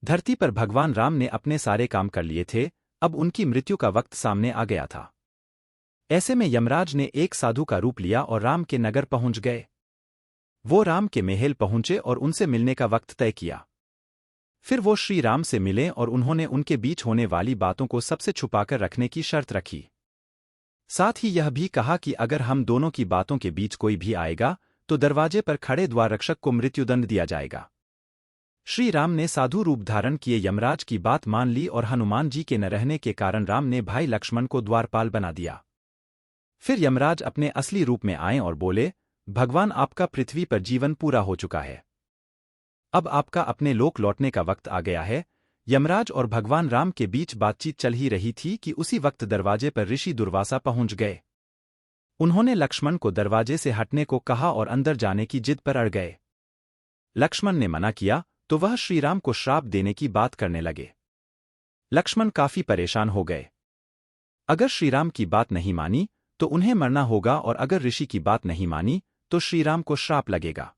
धरती पर भगवान राम ने अपने सारे काम कर लिए थे, अब उनकी मृत्यु का वक्त सामने आ गया था। ऐसे में यमराज ने एक साधु का रूप लिया और राम के नगर पहुंच गए। वो राम के महल पहुंचे और उनसे मिलने का वक्त तय किया। फिर वो श्री राम से मिले और उन्होंने उनके बीच होने वाली बातों को सबसे छुपाकर रखने की शर्त रखी। साथ ही यह भी कहा कि अगर हम दोनों की बातों के बीच कोई भी आएगा तो दरवाजे पर खड़े द्वार रक्षक को मृत्युदंड दिया जाएगा। श्री राम ने साधु रूप धारण किए यमराज की बात मान ली और हनुमान जी के न रहने के कारण राम ने भाई लक्ष्मण को द्वारपाल बना दिया। फिर यमराज अपने असली रूप में आए और बोले, भगवान आपका पृथ्वी पर जीवन पूरा हो चुका है। अब आपका अपने लोक लौटने का वक्त आ गया है। यमराज और भगवान राम के बीच बातचीत चल ही रही थी कि उसी वक्त दरवाजे पर ऋषि दुर्वासा पहुंच गए। उन्होंने लक्ष्मण को दरवाजे से हटने को कहा और अंदर जाने की जिद पर अड़ गए। लक्ष्मण ने मना किया तो वह श्रीराम को श्राप देने की बात करने लगे। लक्ष्मण काफी परेशान हो गए। अगर श्रीराम की बात नहीं मानी तो उन्हें मरना होगा और अगर ऋषि की बात नहीं मानी तो श्रीराम को श्राप लगेगा।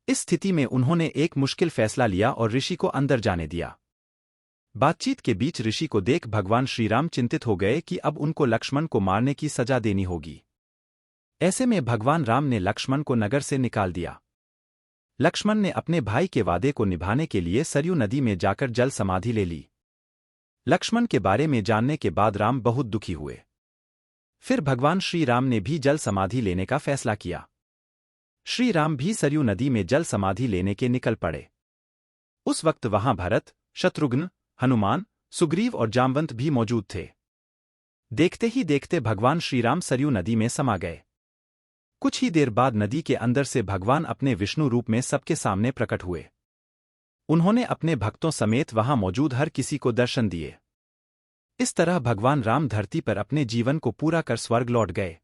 इस स्थिति में उन्होंने एक मुश्किल फैसला लिया और ऋषि को अंदर जाने दिया। बातचीत के बीच ऋषि को देख भगवान श्रीराम चिंतित हो गए कि अब उनको लक्ष्मण को मारने की सजा देनी होगी। ऐसे में भगवान राम ने लक्ष्मण को नगर से निकाल दिया। लक्ष्मण ने अपने भाई के वादे को निभाने के लिए सरयू नदी में जाकर जल समाधि ले ली। लक्ष्मण के बारे में जानने के बाद राम बहुत दुखी हुए। फिर भगवान श्री राम ने भी जल समाधि लेने का फैसला किया। श्री राम भी सरयू नदी में जल समाधि लेने के निकल पड़े। उस वक्त वहां भरत, शत्रुघ्न, हनुमान, सुग्रीव और जामवंत भी मौजूद थे। देखते ही देखते भगवान श्रीराम सरयू नदी में समा गए। कुछ ही देर बाद नदी के अंदर से भगवान अपने विष्णु रूप में सबके सामने प्रकट हुए। उन्होंने अपने भक्तों समेत वहां मौजूद हर किसी को दर्शन दिए। इस तरह भगवान राम धरती पर अपने जीवन को पूरा कर स्वर्ग लौट गए।